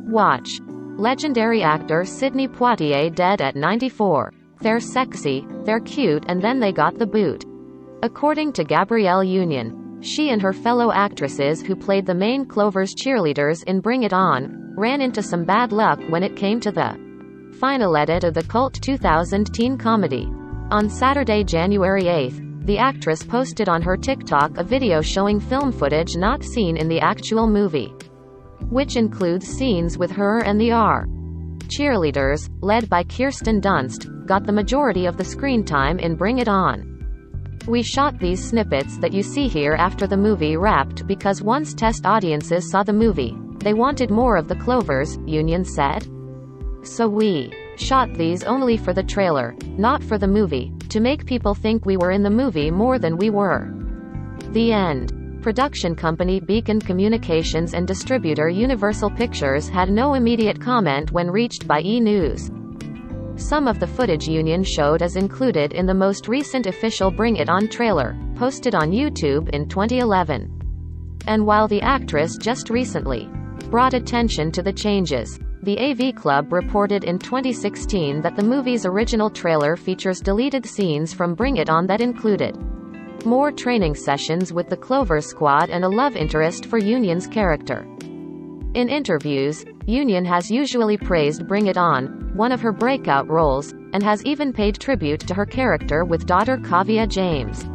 Watch. Legendary actor Sidney Poitier dead at 94. They're sexy, they're cute, and then they got the boot. According to Gabrielle Union, she and her fellow actresses who played the main Clover's cheerleaders in Bring It On, ran into some bad luck when it came to the final edit of the cult 2000 teen comedy. On Saturday, January 8th, the actress posted on her TikTok a video showing film footage not seen in the actual movie, which includes scenes with her and the cheerleaders, led by Kirsten Dunst, got the majority of the screen time in Bring It On. We shot these snippets that you see here after the movie wrapped because once test audiences saw the movie, they wanted more of the Clovers, Union said. So we shot these only for the trailer, not for the movie, to make people think we were in the movie more than we were. The end. Production company Beacon Communications and distributor Universal Pictures had no immediate comment when reached by E! News. Some of the footage Union showed is included in the most recent official Bring It On trailer, posted on YouTube in 2011. And while the actress just recently brought attention to the changes, the AV Club reported in 2016 that the movie's original trailer features deleted scenes from Bring It On that included more training sessions with the Clover Squad and a love interest for Union's character. In interviews, Union has usually praised Bring It On, one of her breakout roles, and has even paid tribute to her character with daughter Kavya James.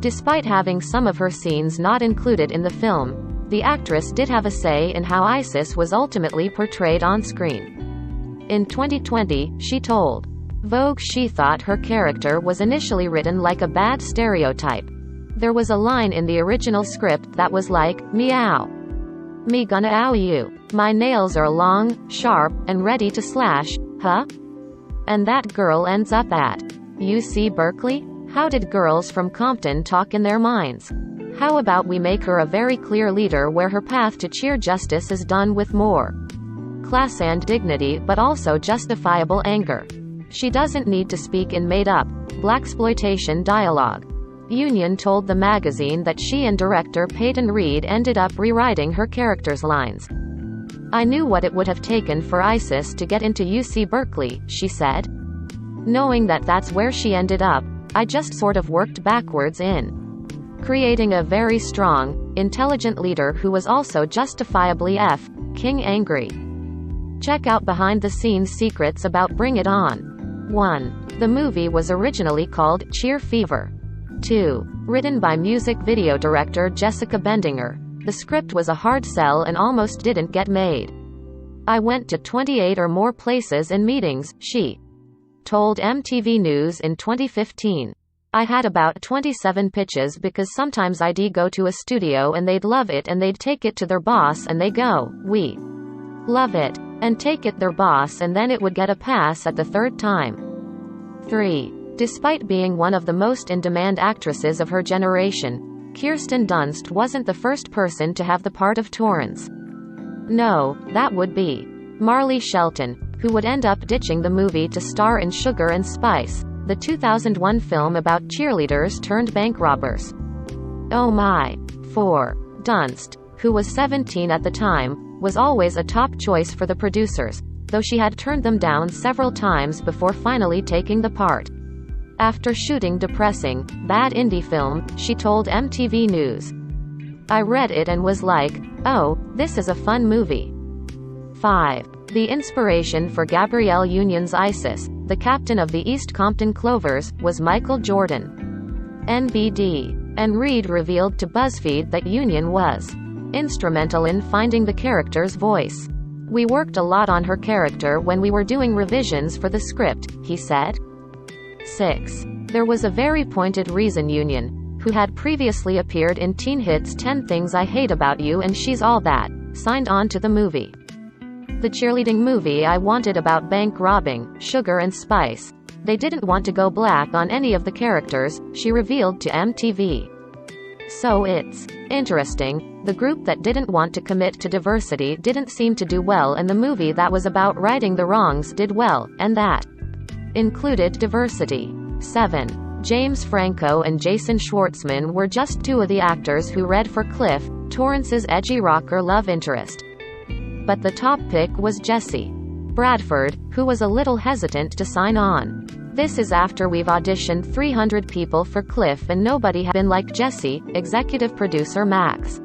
Despite having some of her scenes not included in the film, the actress did have a say in how Isis was ultimately portrayed on screen. In 2020, she told Vogue she thought her character was initially written like a bad stereotype. There was a line in the original script that was like, "Meow. Me gonna ow you. My nails are long, sharp, and ready to slash, huh?" And that girl ends up at UC Berkeley? How did girls from Compton talk in their minds? How about we make her a very clear leader where her path to cheer justice is done with more class and dignity but also justifiable anger. She doesn't need to speak in made-up, blaxploitation dialogue. Union told the magazine that she and director Peyton Reed ended up rewriting her character's lines. "I knew what it would have taken for Isis to get into UC Berkeley," she said. "Knowing that that's where she ended up, I just sort of worked backwards in creating a very strong, intelligent leader who was also justifiably King angry." Check out behind-the-scenes secrets about Bring It On. 1. The movie was originally called Cheer Fever. 2. Written by music video director Jessica Bendinger, the script was a hard sell and almost didn't get made. "I went to 28 or more places and meetings," she told MTV News in 2015. "I had about 27 pitches because sometimes I'd go to a studio and they'd love it and they'd take it to their boss and they go, 'We love it,' and take it their boss and then it would get a pass at the third time." 3. Despite being one of the most in-demand actresses of her generation, Kirsten Dunst wasn't the first person to have the part of Torrance. No, that would be Marley Shelton, who would end up ditching the movie to star in Sugar and Spice, the 2001 film about cheerleaders turned bank robbers. Oh my. 4. Dunst, who was 17 at the time, was always a top choice for the producers, though she had turned them down several times before finally taking the part. After shooting depressing, bad indie film, she told MTV News, "I read it and was like, oh, this is a fun movie." 5. The inspiration for Gabrielle Union's Isis, the captain of the East Compton Clovers, was Michael Jordan, NBD. And Reed revealed to BuzzFeed that Union was instrumental in finding the character's voice. "We worked a lot on her character when we were doing revisions for the script," he said. 6. There was a very pointed reason Union, who had previously appeared in teen hits 10 Things I Hate About You and She's All That, signed on to the movie. "The cheerleading movie I wanted about bank robbing, Sugar and Spice. They didn't want to go black on any of the characters," she revealed to MTV. So it's interesting, the group that didn't want to commit to diversity didn't seem to do well and the movie that was about righting the wrongs did well, and that included diversity. 7. James Franco and Jason Schwartzman were just two of the actors who read for Cliff, Torrance's edgy rocker love interest. But the top pick was Jesse Bradford, who was a little hesitant to sign on. This is after we've auditioned 300 people for Cliff and nobody had been like Jesse, executive producer Max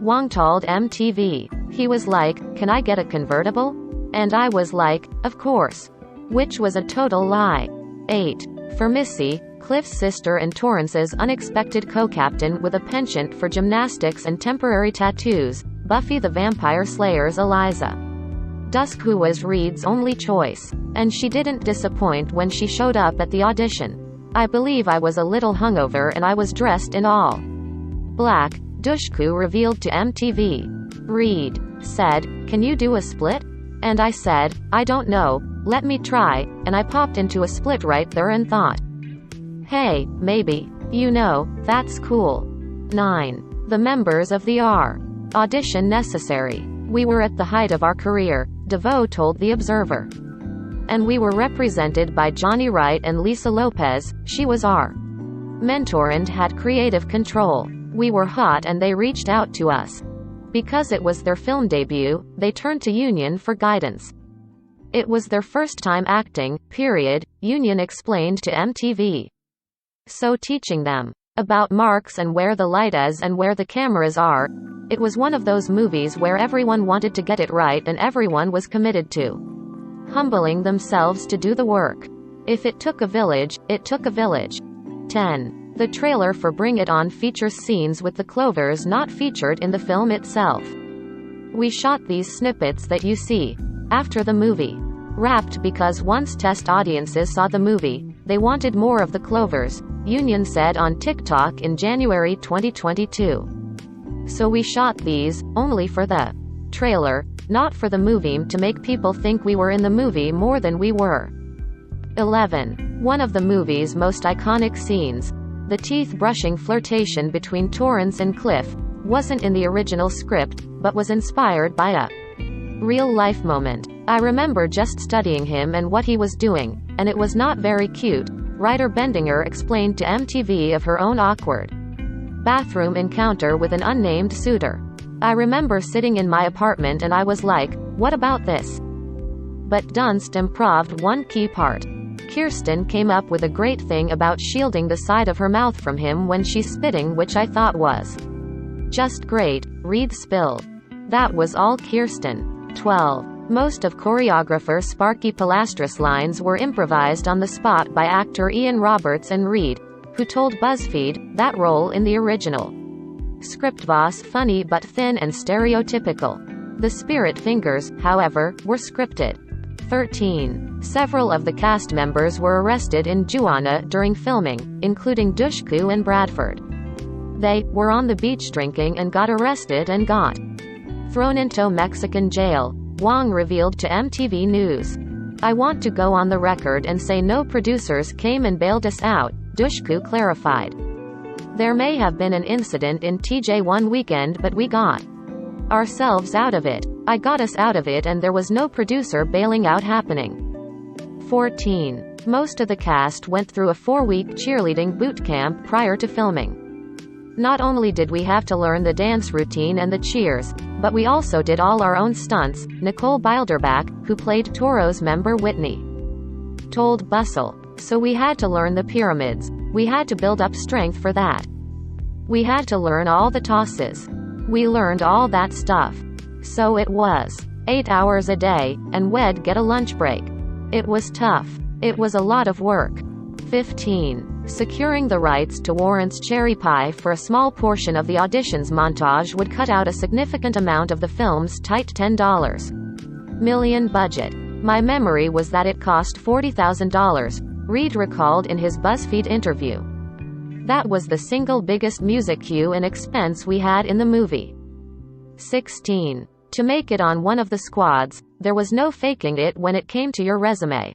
Wong told MTV. He was like, "Can I get a convertible?" And I was like, "Of course." Which was a total lie. 8. For Missy, Cliff's sister and Torrance's unexpected co-captain with a penchant for gymnastics and temporary tattoos, Buffy the Vampire Slayer's Eliza Dusk, who was Reed's only choice. And she didn't disappoint when she showed up at the audition. I believe I was a little hungover and I was dressed in all black. Dushku revealed to MTV. Reed said, "Can you do a split?" And I said, "I don't know, let me try," and I popped into a split right there and thought, hey, maybe. You know, that's cool. 9. The members of the R. Audition necessary. We were at the height of our career, DeVoe told The Observer. And we were represented by Johnny Wright and Lisa Lopez. She was our mentor and had creative control. We were hot and they reached out to us. Because it was their film debut, they turned to Union for guidance. It was their first time acting, period, Union explained to MTV. So teaching them about marks and where the light is and where the cameras are, it was one of those movies where everyone wanted to get it right and everyone was committed to humbling themselves to do the work. If it took a village, it took a village. 10. The trailer for Bring It On features scenes with the Clovers not featured in the film itself. We shot these snippets that you see after the movie. Wrapped because once test audiences saw the movie, they wanted more of the Clovers, Union said on TikTok in January 2022. So we shot these, only for the trailer, not for the movie, to make people think we were in the movie more than we were. 11. One of the movie's most iconic scenes, the teeth-brushing flirtation between Torrance and Cliff, wasn't in the original script, but was inspired by a real-life moment. I remember just studying him and what he was doing, and it was not very cute, writer Bendinger explained to MTV of her own awkward bathroom encounter with an unnamed suitor. I remember sitting in my apartment and I was like, what about this? But Dunst improved one key part. Kirsten came up with a great thing about shielding the side of her mouth from him when she's spitting, which I thought was just great, Reed spilled. That was all Kirsten. 12. Most of choreographer Sparky Pilastris' lines were improvised on the spot by actor Ian Roberts and Reed, who told BuzzFeed, that role in the original script was funny but thin and stereotypical. The spirit fingers, however, were scripted. 13. Several of the cast members were arrested in Juana during filming, including Dushku and Bradford. They were on the beach drinking and got arrested and got thrown into Mexican jail, Wong revealed to MTV News. I want to go on the record and say no producers came and bailed us out, Dushku clarified. There may have been an incident in TJ one weekend, but we got ourselves out of it. I got us out of it and there was no producer bailing out happening. 14. Most of the cast went through a 4-week cheerleading boot camp prior to filming. Not only did we have to learn the dance routine and the cheers, but we also did all our own stunts, Nicole Bilderback, who played Toro's member Whitney, told Bustle. So we had to learn the pyramids. We had to build up strength for that. We had to learn all the tosses. We learned all that stuff. So it was 8 hours a day, and we'd get a lunch break. It was tough. It was a lot of work. 15. Securing the rights to Warrant's Cherry Pie for a small portion of the auditions montage would cut out a significant amount of the film's tight $10 million budget. My memory was that it cost $40,000, Reed recalled in his BuzzFeed interview. That was the single biggest music cue and expense we had in the movie. 16. To make it on one of the squads, there was no faking it when it came to your resume.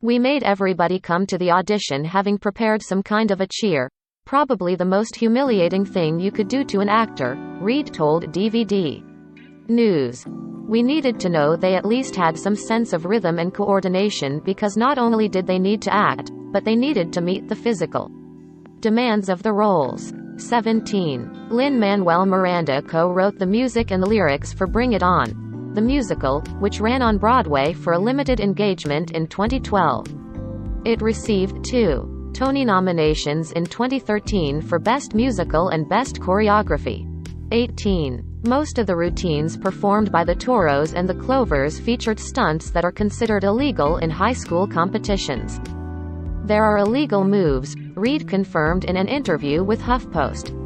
We made everybody come to the audition having prepared some kind of a cheer, probably the most humiliating thing you could do to an actor, Reed told DVD News. We needed to know they at least had some sense of rhythm and coordination because not only did they need to act, but they needed to meet the physical demands of the roles. 17. Lin-Manuel Miranda co-wrote the music and lyrics for Bring It On. the musical, which ran on Broadway for a limited engagement in 2012. It received 2 Tony nominations in 2013 for Best Musical and Best Choreography. 18. Most of the routines performed by the Toros and the Clovers featured stunts that are considered illegal in high school competitions. There are illegal moves, Reed confirmed in an interview with HuffPost.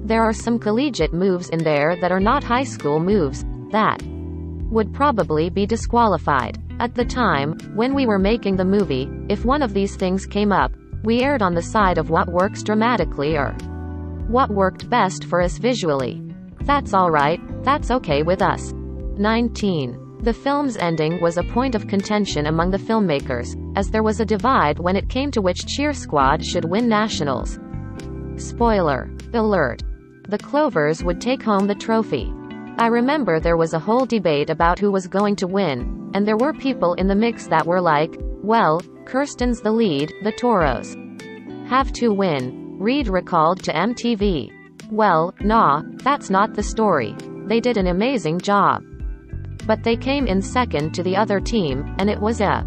There are some collegiate moves in there that are not high school moves, that would probably be disqualified. At the time, when we were making the movie, if one of these things came up, we erred on the side of what works dramatically or what worked best for us visually. That's alright, that's okay with us. 19. The film's ending was a point of contention among the filmmakers, as there was a divide when it came to which cheer squad should win nationals. Spoiler alert. The Clovers would take home the trophy. I remember there was a whole debate about who was going to win, and there were people in the mix that were like, well, Kirsten's the lead, the Toros have to win, Reed recalled to MTV. Well, nah, that's not the story. They did an amazing job. But they came in second to the other team, and it was a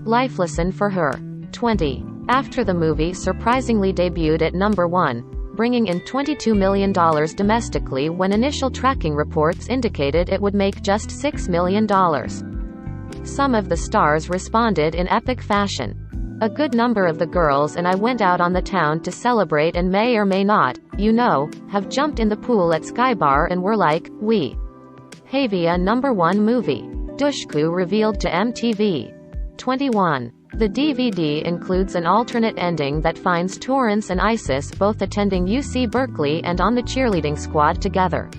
life lesson for her. 20. After the movie surprisingly debuted at number 1, bringing in $22 million domestically when initial tracking reports indicated it would make just $6 million. Some of the stars responded in epic fashion. A good number of the girls and I went out on the town to celebrate and may or may not, have jumped in the pool at Skybar and were like, we have a number 1 movie. Dushku revealed to MTV. 21. The DVD includes an alternate ending that finds Torrance and Isis both attending UC Berkeley and on the cheerleading squad together.